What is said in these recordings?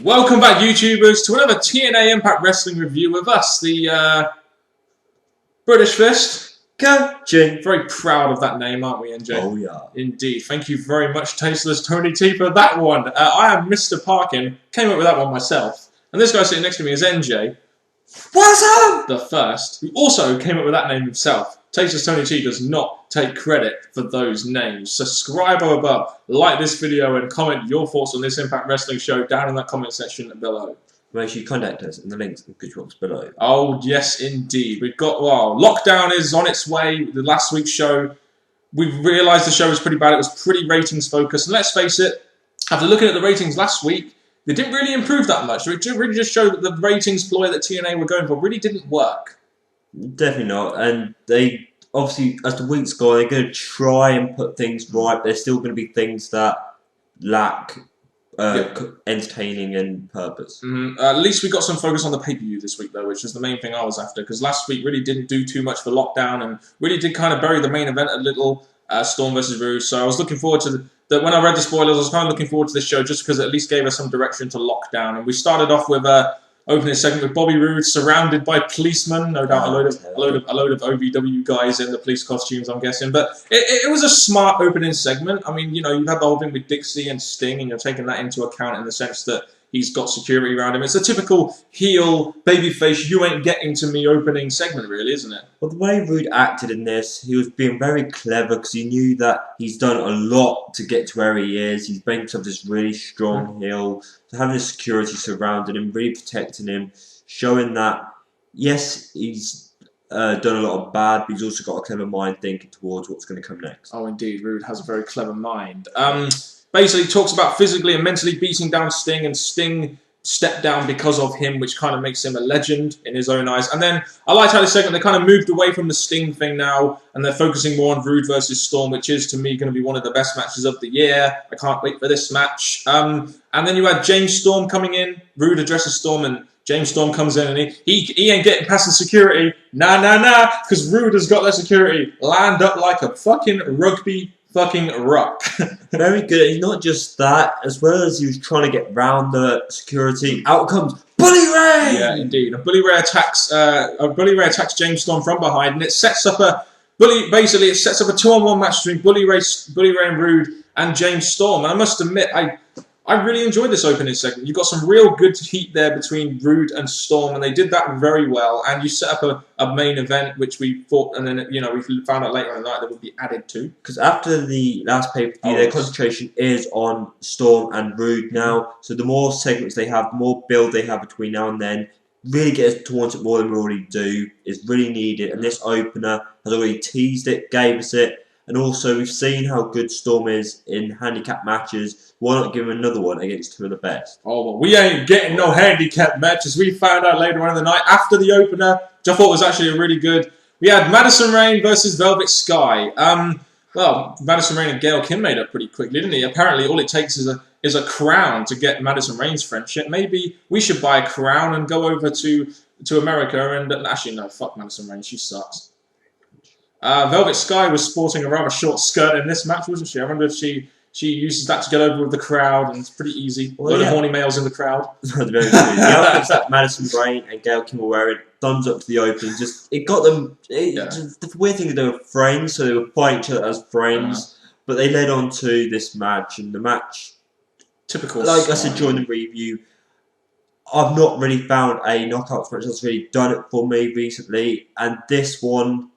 Welcome back, YouTubers, to another TNA Impact Wrestling review with us, the British Fist. Coaching. Very proud of that name, aren't we, NJ? Oh, yeah. Indeed. Thank you very much, Tasteless Tony T, for that one. I am Mr. Parkin. Came up with that one myself. And this guy sitting next to me is NJ. What's up? The first, who also came up with that name himself. Tasteless Tony T does not take credit for those names. Subscribe or above, like this video, and comment your thoughts on this Impact Wrestling show down in that comment section below. Make sure you contact us in the links in the description box below. Oh, yes, indeed. We've got, well, lockdown is on its way. The last week's show, we realised the show was pretty bad. It was pretty ratings focused. And let's face it, after looking at the ratings last week, they didn't really improve that much. It really just showed that the ratings ploy that TNA were going for really didn't work. Definitely not. And they, obviously, as the weeks go, they're going to try and put things right. There's still going to be things that lack entertaining and purpose. At least we got some focus on the pay-per-view this week, though, which is the main thing I was after. Because last week really didn't do too much for lockdown and really did kind of bury the main event a little, Storm versus Rude. So I was looking forward to that. When I read the spoilers, I was kind of looking forward to this show just because it at least gave us some direction to lockdown. And we started off with opening segment with Bobby Roode surrounded by policemen, no doubt a load of OVW guys in the police costumes, I'm guessing. But it was a smart opening segment. I mean, you know, you've had the whole thing with Dixie and Sting, and you're taking that into account in the sense that he's got security around him. It's a typical heel, babyface, you ain't getting to me opening segment, really, isn't it? Well, the way Rude acted in this, he was being very clever because he knew that he's done a lot to get to where he is. He's made himself this really strong heel. So having the security surrounding him, really protecting him, showing that, yes, he's done a lot of bad, but he's also got a clever mind thinking towards what's going to come next. Oh, indeed, Rude has a very clever mind. Basically talks about physically and mentally beating down Sting, and Sting stepped down because of him, which kind of makes him a legend in his own eyes. And then I liked how this segment, they kind of moved away from the Sting thing now, and they're focusing more on Rude versus Storm, which is, to me, going to be one of the best matches of the year. I can't wait for this match. And then you had James Storm coming in. Rude addresses Storm, and James Storm comes in, and he ain't getting past the security. Nah, because Rude has got their security lined up like a fucking rugby fucking rock. Very good. And not just that, as well as he was trying to get round the security, out comes Bully Ray! Yeah, indeed. Bully Ray attacks James Storm from behind, and it sets up a basically it sets up a 2-on-1 match between Bully Ray and Rude and James Storm. And I must admit, I really enjoyed this opening segment. You've got some real good heat there between Rude and Storm, and they did that very well. And you set up a main event, which we thought, and then, you know, we found out later in the night that would be added to. Because after the last pay-per-view, their concentration is on Storm and Rude now. So the more segments they have, the more build they have between now and then, really get us towards it more than we already do, is really needed. And this opener has already teased it, gave us it. And also, we've seen how good Storm is in handicap matches. Why not give him another one against two of the best? Oh, well, we ain't getting no handicap matches. We found out later on in the night, after the opener, which I thought was actually a really good. We had Madison Rayne versus Velvet Sky. Well, Madison Rayne and Gail Kim made up pretty quickly, didn't he? Apparently, all it takes is a crown to get Madison Rayne's friendship. Maybe we should buy a crown and go over to America and... Actually, no, fuck Madison Rayne. She sucks. Velvet Sky was sporting a rather short skirt in this match, wasn't she? I wonder if she uses that to get over with the crowd, and it's pretty easy. A lot of horny males in the crowd. The outfits that Madison Rayne and Gail Kim were wearing, thumbs up to the opening. Just it got them. The weird thing is they were friends, so they were fighting each other as friends. But they led on to this match, and the match, typical. Like I said during the review, I've not really found a knockout match that's really done it for me recently, and this one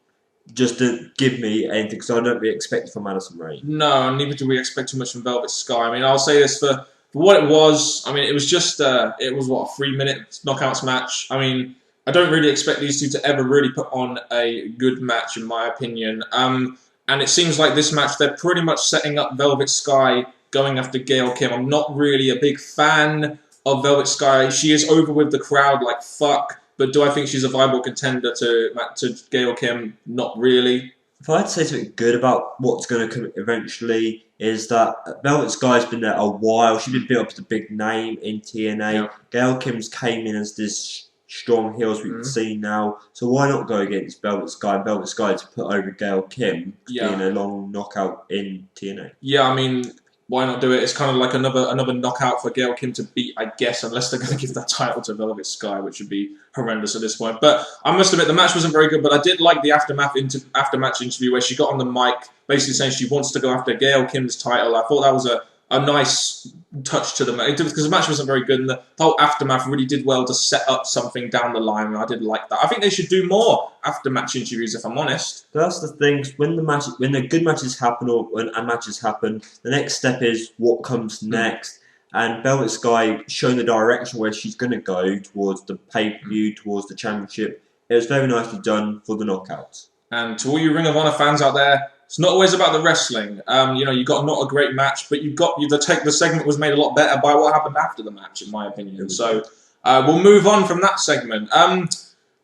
just didn't give me anything, because I don't really expect it from Madison Rayne. No, neither do we expect too much from Velvet Sky. I mean, I'll say this for what it was. I mean, it was just, it was, what, a 3-minute knockouts match. I mean, I don't really expect these two to ever really put on a good match, in my opinion. And it seems like this match, they're pretty much setting up Velvet Sky going after Gail Kim. I'm not really a big fan of Velvet Sky. She is over with the crowd like fuck. But do I think she's a viable contender to Gail Kim? Not really. If I had to say something good about what's going to come eventually, is that Velvet Sky's been there a while. She's been built up as a big name in TNA. Yeah. Gail Kim's came in as this strong heel, as we can see now. So why not go against Velvet Sky? And Velvet Sky to put over Gail Kim being a long knockout in TNA. Yeah, I mean, why not do it? It's kind of like another knockout for Gail Kim to beat, I guess, unless they're going to give that title to Velvet Sky, which would be horrendous at this point. But I must admit, the match wasn't very good, but I did like the aftermatch interview where she got on the mic basically saying she wants to go after Gail Kim's title. I thought that was a nice touch to the match, because the match wasn't very good, and the whole aftermath really did well to set up something down the line, and I did like that. I think they should do more after-match interviews, if I'm honest. That's the thing. When the good matches happen or when matches happen, the next step is what comes next. And Velvet Sky showing the direction where she's going to go towards the pay-per-view, towards the championship. It was very nicely done for the knockouts. And to all you Ring of Honor fans out there, it's not always about the wrestling. You got not a great match, but the segment was made a lot better by what happened after the match, in my opinion. So we'll move on from that segment.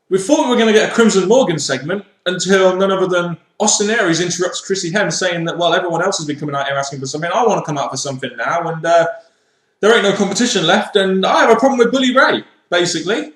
We thought we were going to get a Crimson Morgan segment until none other than Austin Aries interrupts Chrissy Hemme, saying that, well, everyone else has been coming out here asking for something. I want to come out for something now, and there ain't no competition left, and I have a problem with Bully Ray, basically.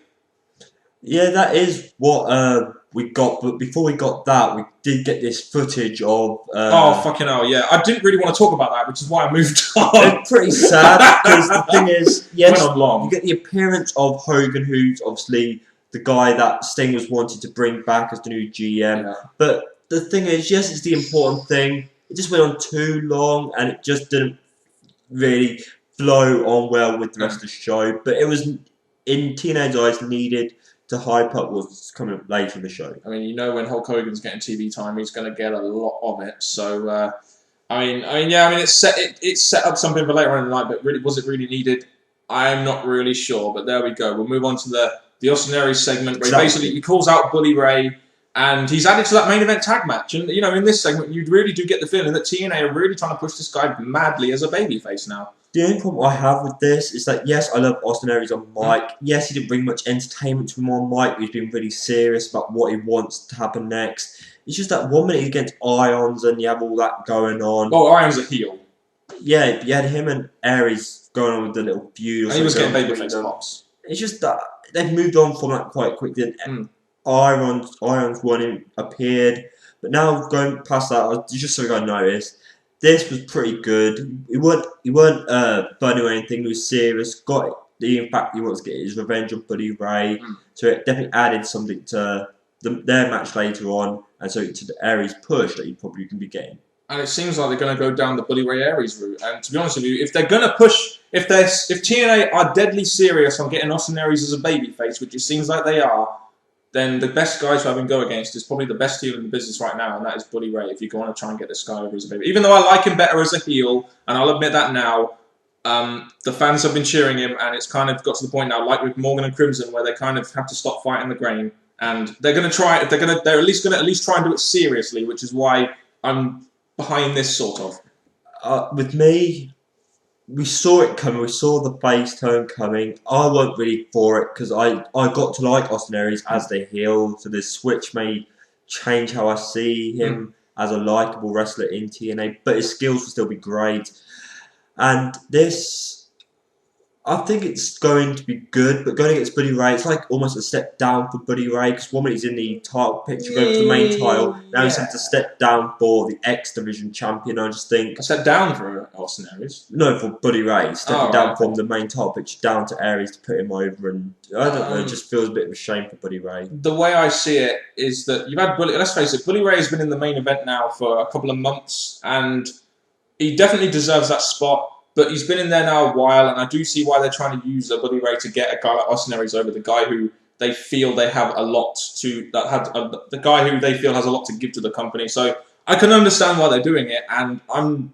Yeah, that is what we got, but before we got that, we did get this footage of... oh, fucking hell, yeah. I didn't really want to talk about that, which is why I moved on. It's pretty sad, because the thing is, yes, you get the appearance of Hogan, who's obviously the guy that Sting was wanting to bring back as the new GM, but the thing is, yes, it's the important thing. It just went on too long, and it just didn't really flow on well with the rest of the show, but it was, in TNA's eyes, needed to hype up what's coming up later in the show. I mean, when Hulk Hogan's getting TV time, he's going to get a lot of it. So, it set up something for later on in the night, but really, was it really needed? I am not really sure, but there we go. We'll move on to the Austin Aries segment, where basically he calls out Bully Ray, and he's added to that main event tag match. And, in this segment, you really do get the feeling that TNA are really trying to push this guy madly as a babyface now. The only problem I have with this is that, yes, I love Austin Aries on mic. Yes, he didn't bring much entertainment to him on mic, but he's been really serious about what he wants to happen next. It's just that 1 minute he's against Ions and you have all that going on. Oh, Ions a heel. Yeah, you had him and Aries going on with the little feud. And he was getting babyface pops. It's just that they've moved on from that quite quickly. Ions one appeared, but now going past that, just so I noticed, this was pretty good. He weren't funny or anything. He was serious. In fact, he wants to get his revenge on Bully Ray. So it definitely added something to their match later on, and so to the Aries push that he probably can be getting. And it seems like they're going to go down the Bully Ray Aries route. And to be honest with you, if they're going to push, if TNA are deadly serious on getting Austin Aries as a babyface, which it seems like they are, then the best guy to have him go against is probably the best heel in the business right now, and that is Bully Ray, if you want to try and get this guy over as a baby. Even though I like him better as a heel, and I'll admit that now, the fans have been cheering him, and it's kind of got to the point now, like with Morgan and Crimson, where they kind of have to stop fighting the grain, and they're going to try. They're at least going to try and do it seriously, which is why I'm behind this sort of. With me, we saw it coming. We saw the face turn coming. I wasn't really for it because I got to like Austin Aries as the heel. So this switch may change how I see him as a likable wrestler in TNA, but his skills will still be great. And this, I think it's going to be good, but going against Bully Ray, it's like almost a step down for Bully Ray, because one minute he's in the title picture going for the main title, now he's had to step down for the X Division champion. I just think... A step down for Austin Aries? No, for Bully Ray, stepping down from the main title picture down to Aries to put him over, and I don't know, it just feels a bit of a shame for Bully Ray. The way I see it is that you've had let's face it, Bully Ray has been in the main event now for a couple of months, and he definitely deserves that spot. But he's been in there now a while, and I do see why they're trying to use Bully Ray to get a guy like Austin Aries over, the guy who they feel they have a lot to, the guy who they feel has a lot to give to the company. So I can understand why they're doing it, and I'm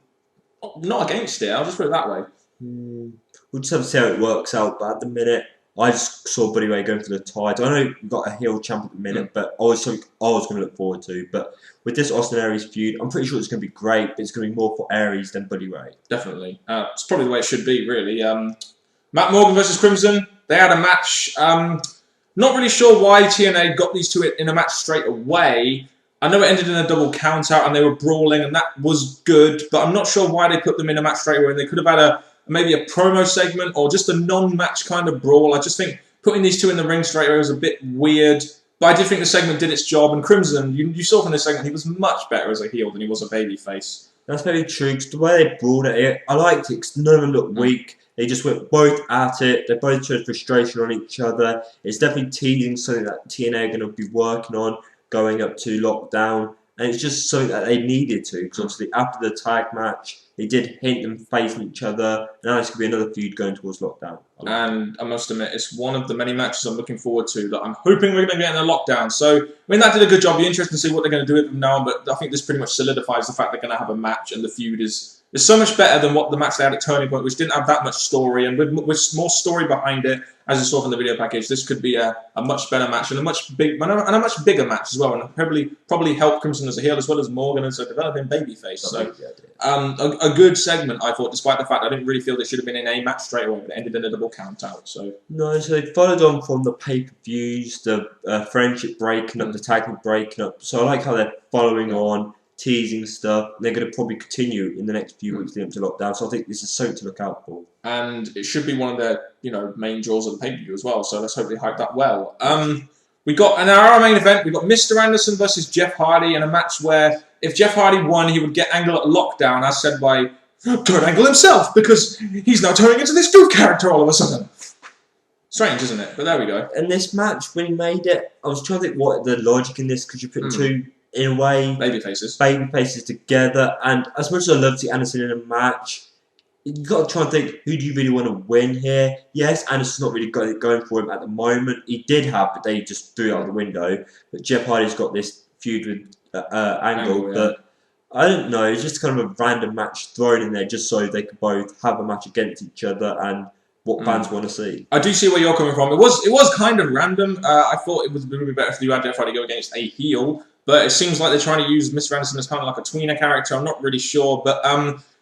not against it. I'll just put it that way. We'll just have to see how it works out. But at the minute, I just saw Bully Ray going for the title. I know we've got a heel champ at the minute, but I was going to look forward to. But with this Austin Aries feud, I'm pretty sure it's going to be great, but it's going to be more for Aries than Bully Ray. Definitely. It's probably the way it should be, really. Matt Morgan versus Crimson, they had a match. Not really sure why TNA got these two in a match straight away. I know it ended in a double count-out and they were brawling, and that was good, but I'm not sure why they put them in a match straight away. They could have had maybe a promo segment or just a non-match kind of brawl. I just think putting these two in the ring straight away was a bit weird. But I did think the segment did its job, and Crimson, you saw from this segment, he was much better as a heel than he was a babyface. That's very true. Because the way they brought it, I liked it because none of them looked weak. They just went both at it. They both showed frustration on each other. It's definitely teasing something that TNA are going to be working on going up to lockdown. And it's just something that they needed to. Because obviously after the tag match, they did hint them facing each other. Now it's going to be another feud going towards lockdown. And I must admit, it's one of the many matches I'm looking forward to that I'm hoping we're going to get in the lockdown. So, I mean, that did a good job. It'll be interesting to see what they're going to do with them now. But I think this pretty much solidifies the fact they're going to have a match and the feud is so much better than what the match they had at Turning Point, which didn't have that much story. And with more story behind it, as you saw from the video package, this could be a much better match and a much bigger match as well. And probably help Crimson as a heel as well as Morgan as a developing babyface. So, a good segment, I thought, despite the fact I didn't really feel they should have been in a match straight away, but it ended in a double count out. So no, so they followed on from the pay-per-views, the friendship breaking up, the tag team breaking up. So I like how they're following on, teasing stuff. They're going to probably continue in the next few weeks leading up to lockdown. So I think this is something to look out for. And it should be one of their main draws of the pay-per-view as well. So let's hope they hype that well. We got in our main event, we got Mr. Anderson versus Jeff Hardy in a match where if Jeff Hardy won, he would get Angle at lockdown, as said by Kurt Angle himself, because he's now turning into this goof character all of a sudden. Strange, isn't it? But there we go. And this match, when he made it, I was trying to think what the logic in this, because you put two, in a way, baby faces together. And as much as I love to see Anderson in a match, you've got to try and think, who do you really want to win here? Yes, Anderson's not really going for him at the moment. He did have, but they just threw it out the window. But Jeff Hardy's got this feud with Angle, but I don't know, it's just kind of a random match thrown in there just so they could both have a match against each other and what fans want to see. I do see where you're coming from. It was kind of random. I thought it would be better if you had Jeff Hardy go against a heel, but it seems like they're trying to use Mr. Anderson as kind of like a tweener character. I'm not really sure, but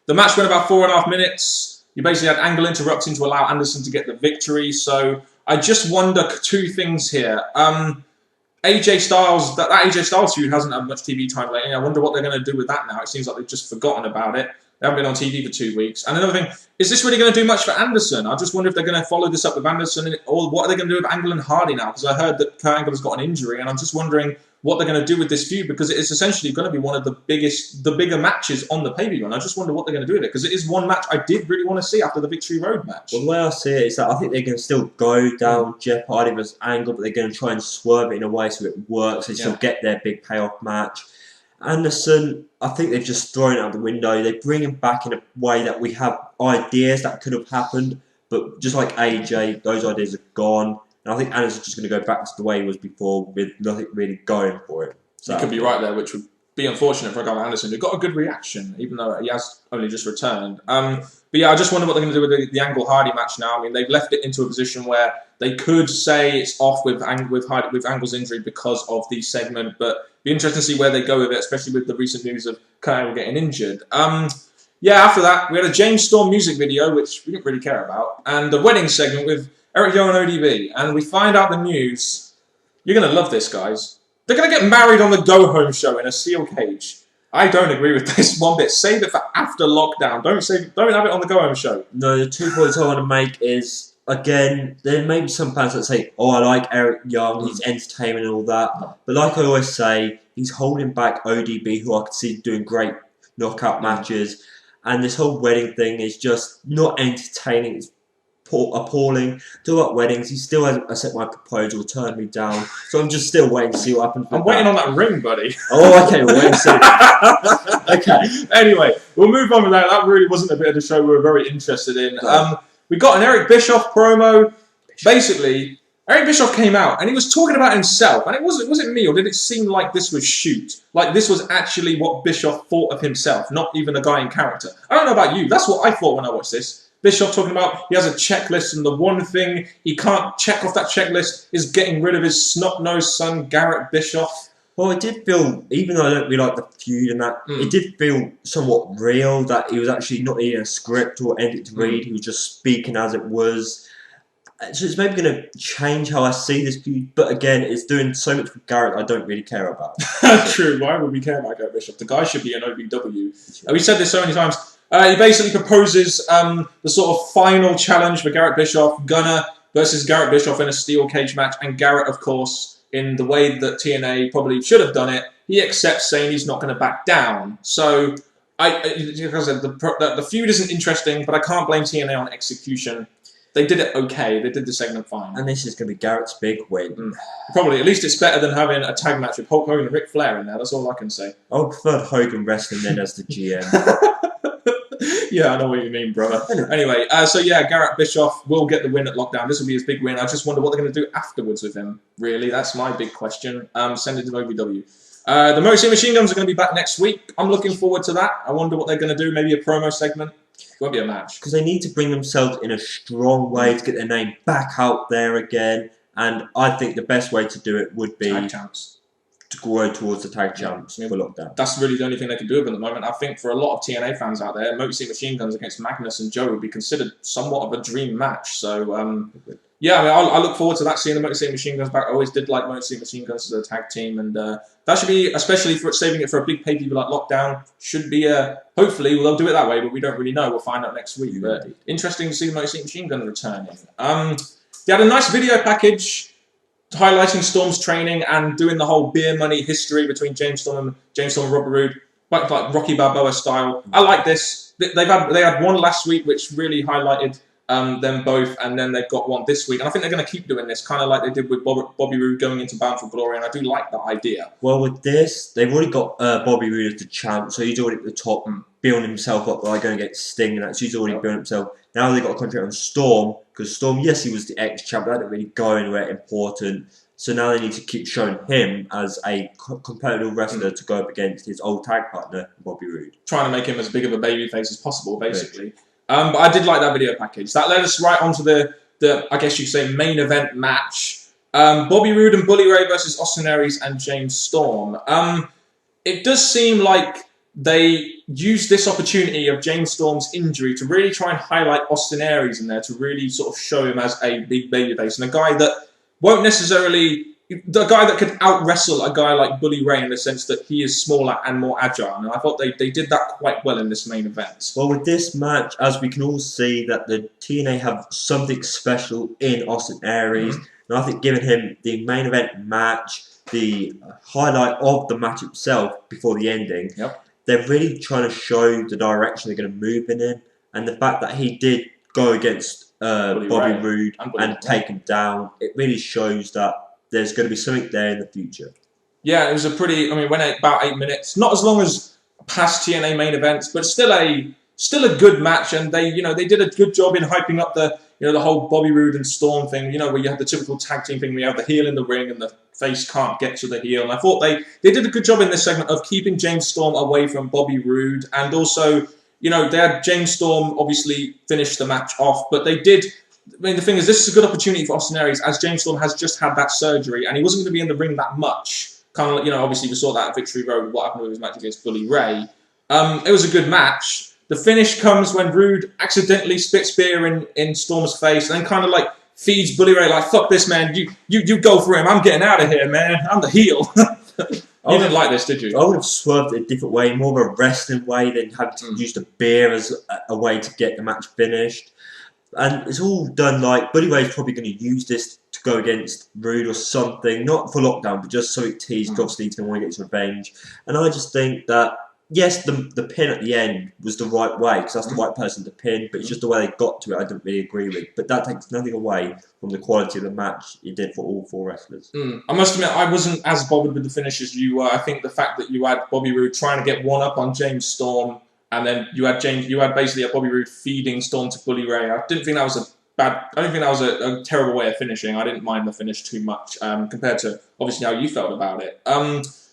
the match went about 4.5 minutes. You basically had Angle interrupting to allow Anderson to get the victory. So I just wonder two things here. AJ Styles, that AJ Styles feud hasn't had much TV time lately. I wonder what they're going to do with that now. It seems like they've just forgotten about it. They haven't been on TV for 2 weeks. And another thing, is this really going to do much for Anderson? I just wonder if they're going to follow this up with Anderson, or what are they going to do with Angle and Hardy now? Because I heard that Kurt Angle has got an injury, and I'm just wondering what they're going to do with this feud, because it is essentially going to be one of the bigger matches on the pay-per-view, and I just wonder what they're going to do with it, because it is one match I did really want to see after the Victory Road match. Well, the way I see it is that I think they're going to still go down Jeff Hardy versus Angle, but they're going to try and swerve it in a way so it works, they still get their big payoff match. Anderson, I think they've just thrown it out the window. They bring him back in a way that we have ideas that could have happened, but just like AJ, those ideas are gone. And I think Anderson's just going to go back to the way he was before with nothing really going for him. So you could be right there, which would be unfortunate for a guy like Anderson, who got a good reaction, even though he has only just returned. But yeah, I just wonder what they're going to do with the Angle-Hardy match now. I mean, they've left it into a position where they could say it's off with Angle's injury because of the segment, but it'd be interesting to see where they go with it, especially with the recent news of Kurt Angle getting injured. Yeah, after that, we had a James Storm music video, which we didn't really care about, and the wedding segment with Eric Young and ODB, and we find out the news. You're going to love this, guys. They're going to get married on the go-home show in a steel cage. I don't agree with this one bit. Save it for after lockdown. Don't have it on the go-home show. No, the 2 points I want to make is, again, there may be some fans that say, oh, I like Eric Young, he's entertainment and all that. But like I always say, he's holding back ODB, who I could see doing great knockout matches. And this whole wedding thing is just not entertaining. It's appalling. Talk about weddings, he still hasn't accepted my proposal, turned me down. So I'm just still waiting to see what happens. I'm waiting on that ring, buddy. Oh, okay, wait a second. Okay. Anyway, we'll move on with that. That really wasn't a bit of the show we were very interested in. We got an Eric Bischoff promo. Basically, Eric Bischoff came out and he was talking about himself. And was it me, or did it seem like this was shoot? Like this was actually what Bischoff thought of himself, not even a guy in character. I don't know about you. That's what I thought when I watched this. Bischoff talking about he has a checklist, and the one thing he can't check off that checklist is getting rid of his snot-nosed son, Garrett Bischoff. Well, it did feel, even though I don't really like the feud and that, it did feel somewhat real, that he was actually not needing a script or anything to read, he was just speaking as it was. So it's maybe going to change how I see this feud, but again, it's doing so much for Garrett I don't really care about. True, why would we care about Garrett Bischoff? The guy should be an OVW. We said this so many times. He basically proposes the sort of final challenge for Garrett Bischoff, Gunner versus Garrett Bischoff in a steel cage match, and Garrett, of course, in the way that TNA probably should have done it, he accepts, saying he's not going to back down. So Like I said, the feud isn't interesting, but I can't blame TNA on execution. They did it okay. They did the segment fine. And this is going to be Garrett's big win. Probably. At least it's better than having a tag match with Hulk Hogan and Ric Flair in there. That's all I can say. I preferred Hogan wrestling then as the GM. Yeah, I know what you mean, brother. Anyway, so yeah, Garrett Bischoff will get the win at Lockdown. This will be his big win. I just wonder what they're going to do afterwards with him, really. That's my big question. Send it to OVW. The Motor City Machine Guns are going to be back next week. I'm looking forward to that. I wonder what they're going to do. Maybe a promo segment. It won't be a match. Because they need to bring themselves in a strong way to get their name back out there again. And I think the best way to do it would be Tag champs. To go towards the tag champs for Lockdown. That's really the only thing they can do at the moment. I think for a lot of TNA fans out there, Motor City Machine Guns against Magnus and Joe would be considered somewhat of a dream match. So, yeah, I mean, I look forward to that, seeing the Motor City Machine Guns back. I always did like Motor City Machine Guns as a tag team, and that should be, especially for saving it for a big pay-per-view like Lockdown, should be, hopefully, well, they'll do it that way, but we don't really know. We'll find out next week. But interesting to see the Motor City Machine Guns returning. They had a nice video package highlighting Storm's training and doing the whole beer money history between James Storm and Robert Roode, like Rocky Balboa style. I like this. They had one last week which really highlighted them both, and then they've got one this week. And I think they're going to keep doing this, kind of like they did with Bobby Roode going into Bound for Glory, and I do like that idea. Well, with this, they've already got Bobby Roode as the champ, so he's already at the top and building himself up by going against Sting, and that's, he's already building himself. Now they've got a contract on Storm, because Storm, yes, he was the ex-champ, but that didn't really go anywhere important. So now they need to keep showing him as a competitive wrestler to go up against his old tag partner, Bobby Roode. Trying to make him as big of a babyface as possible, basically. But I did like that video package. That led us right onto the I guess you could say, main event match. Bobby Roode and Bully Ray versus Austin Aries and James Storm. It does seem like they used this opportunity of James Storm's injury to really try and highlight Austin Aries in there, to really sort of show him as a big babyface and a guy that won't necessarily, the guy that could out-wrestle a guy like Bully Ray in the sense that he is smaller and more agile. And I thought they did that quite well in this main event. Well, with this match, as we can all see, that the TNA have something special in Austin Aries. And I think giving him the main event match, the highlight of the match itself before the ending, they're really trying to show the direction they're going to move in. And the fact that he did go against Bobby Roode and take him down, it really shows that there's going to be something there in the future. Yeah, it was a pretty, I mean, went about 8 minutes, not as long as past TNA main events, but still a good match, and they did a good job in hyping up the whole Bobby Roode and Storm thing, where you have the typical tag team thing where you have the heel in the ring and the face can't get to the heel. And I thought they did a good job in this segment of keeping James Storm away from Bobby Roode, and also they had James Storm obviously finish the match off, but they did. I mean, the thing is, this is a good opportunity for Austin Aries, as James Storm has just had that surgery, and he wasn't going to be in the ring that much. Kind of like, obviously we saw that at Victory Road, what happened with his match against Bully Ray. It was a good match. The finish comes when Roode accidentally spits beer in Storm's face, and then kind of like feeds Bully Ray like, "Fuck this, man! You go for him. I'm getting out of here, man. I'm the heel." You didn't like this, did you? I would have swerved it a different way, more of a wrestling way than having to use the beer as a way to get the match finished. And it's all done like Bully Ray's probably going to use this to go against Roode or something, not for Lockdown, but just so it teased. Obviously, he's going to want to get his revenge. And I just think that, yes, the pin at the end was the right way, because that's the right person to pin, but it's just the way they got to it I didn't really agree with. But that takes nothing away from the quality of the match it did for all four wrestlers. I must admit, I wasn't as bothered with the finish as you were. I think the fact that you had Bobby Roode trying to get one up on James Storm, and then you had basically a Bobby Roode feeding Storm to Bully Ray. I didn't think that was a terrible way of finishing. I didn't mind the finish too much compared to obviously how you felt about it.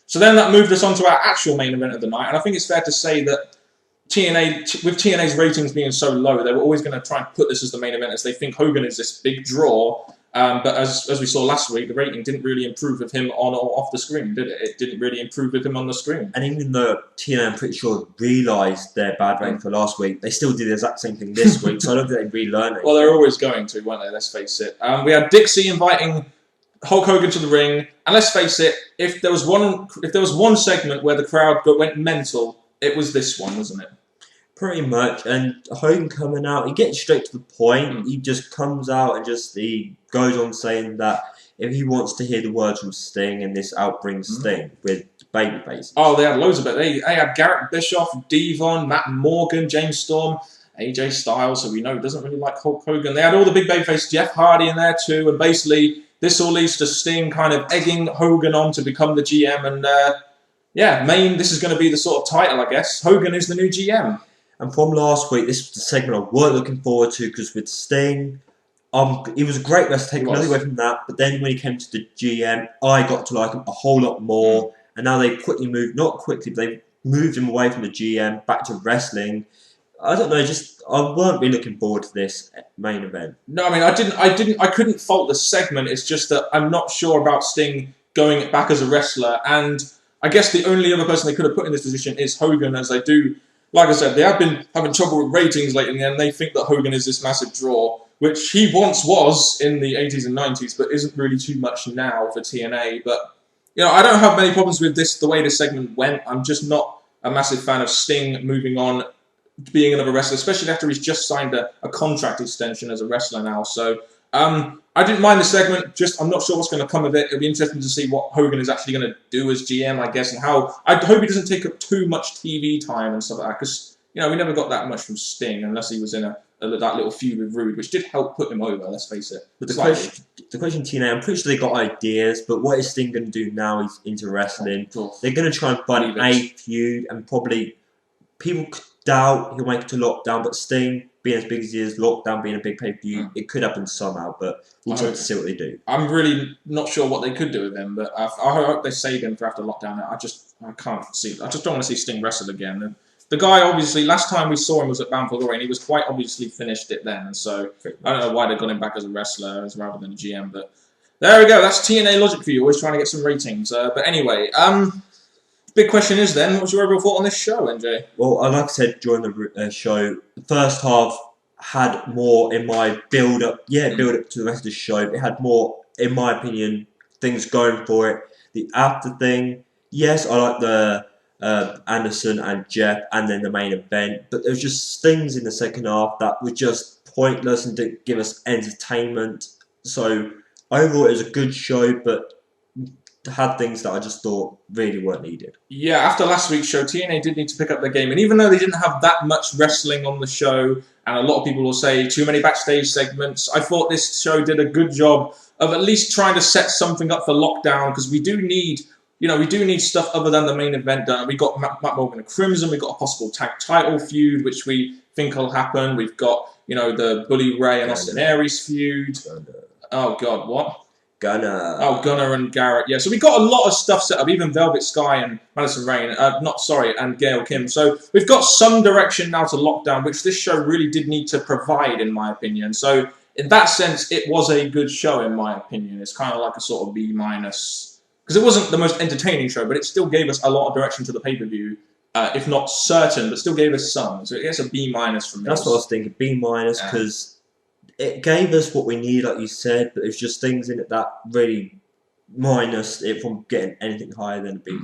So then that moved us on to our actual main event of the night, and I think it's fair to say that with TNA's ratings being so low, they were always going to try and put this as the main event, as they think Hogan is this big draw. But as we saw last week, the rating didn't really improve with him on or off the screen, did it? It didn't really improve with him on the screen. And even though TNA, I'm pretty sure, realised their bad rating for last week, they still did the exact same thing this week, so I don't think they relearned it. Well, they're always going to, weren't they? Let's face it. We had Dixie inviting Hulk Hogan to the ring, and let's face it, if there was one segment where the crowd went mental, it was this one, wasn't it? Pretty much, and Hogan coming out, he gets straight to the point. Mm. He just comes out and he goes on saying that if he wants to hear the words from Sting, and this outbrings Sting with babyface. Oh, they had loads of it. They had Garrett Bischoff, Devon, Matt Morgan, James Storm, AJ Styles, who we know doesn't really like Hulk Hogan. They had all the big babyface, Jeff Hardy in there too, and basically this all leads to Sting kind of egging Hogan on to become the GM, and this is going to be the sort of title, I guess. Hogan is the new GM. And from last week, this was the segment I weren't looking forward to because with Sting, he was a great wrestler, taking nothing away from that. But then when he came to the GM, I got to like him a whole lot more. And now they quickly moved, not quickly, but they moved him away from the GM back to wrestling. I don't know, I weren't really looking forward to this main event. No, I mean, I couldn't fault the segment. It's just that I'm not sure about Sting going back as a wrestler. And I guess the only other person they could have put in this position is Hogan, as they do. Like I said, they have been having trouble with ratings lately, and they think that Hogan is this massive draw, which he once was in the 80s and 90s, but isn't really too much now for TNA. But, I don't have many problems with the way this segment went. I'm just not a massive fan of Sting moving on, being another wrestler, especially after he's just signed a contract extension as a wrestler now. So, I didn't mind the segment, just I'm not sure what's going to come of it. It'll be interesting to see what Hogan is actually going to do as GM, I guess, and how. I hope he doesn't take up too much TV time and stuff like that, because, we never got that much from Sting unless he was in that little feud with Rude, which did help put him over, let's face it. But the question, TNA, I'm pretty sure they got ideas, but what is Sting going to do now he's into wrestling? They're going to try and find a feud, and probably people could doubt he'll make it to Lockdown, but Sting, being as big as he is, Lockdown being a big pay-per-view, it could happen somehow, but we'll try to see what they do. I'm really not sure what they could do with him, but I hope they save him for after Lockdown. I just don't want to see Sting wrestle again. And the guy, obviously, last time we saw him was at Bound for Glory, and he was quite obviously finished it then, so I don't know why they got him back as a wrestler rather than a GM, but there we go. That's TNA logic for you, always trying to get some ratings. But anyway, big question is then, what's your overall thought on this show, NJ? Well, like I said during the show, the first half had more in my build-up to the rest of the show. It had more, in my opinion, things going for it. The after thing, yes, I like the Anderson and Jeff and then the main event, but there was just things in the second half that were just pointless and didn't give us entertainment. So overall, it was a good show, but had things that I just thought really weren't needed. Yeah, after last week's show, TNA did need to pick up their game, and even though they didn't have that much wrestling on the show, and a lot of people will say too many backstage segments, I thought this show did a good job of at least trying to set something up for Lockdown, because we do need stuff other than the main event done. We got Matt Morgan and Crimson, we got a possible tag title feud, which we think will happen. We've got, the Bully Ray and Austin Aries feud. Oh God, what? Gunner and Garrett. Yeah, so we got a lot of stuff set up, even Velvet Sky and Madison Rain. And Gail Kim. So we've got some direction now to Lockdown, which this show really did need to provide, in my opinion. So in that sense, it was a good show, in my opinion. It's kind of like a sort of B-, because it wasn't the most entertaining show, but it still gave us a lot of direction to the pay-per-view, if not certain, but still gave us some. So it gets a B- from me. That's what I was thinking, B- because it gave us what we need, like you said, but there's just things in it that really minus it from getting anything higher than a B-.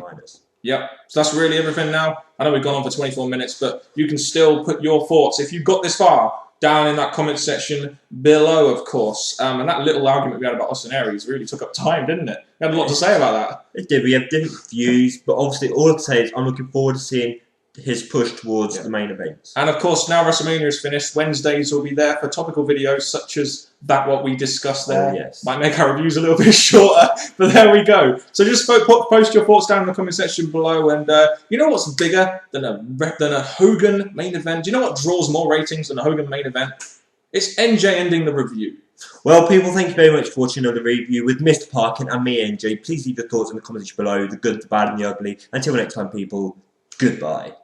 Yep, so that's really everything now. I know we've gone on for 24 minutes, but you can still put your thoughts, if you've got this far, down in that comment section below, of course. And that little argument we had about Austin Aries really took up time, didn't it? We had a lot to say about that. It did. We have different views, but obviously all I can say is I'm looking forward to seeing his push towards the main events. And of course, now WrestleMania is finished, Wednesdays will be there for topical videos such as what we discussed there. Oh, yes. Might make our reviews a little bit shorter, but there we go. So just post your thoughts down in the comment section below. And you know what's bigger than a Hogan main event? Do you know what draws more ratings than a Hogan main event? It's NJ ending the review. Well, people, thank you very much for watching another review with Mr. Parkin and me, NJ. Please leave your thoughts in the comments below, the good, the bad, and the ugly. Until next time, people, goodbye.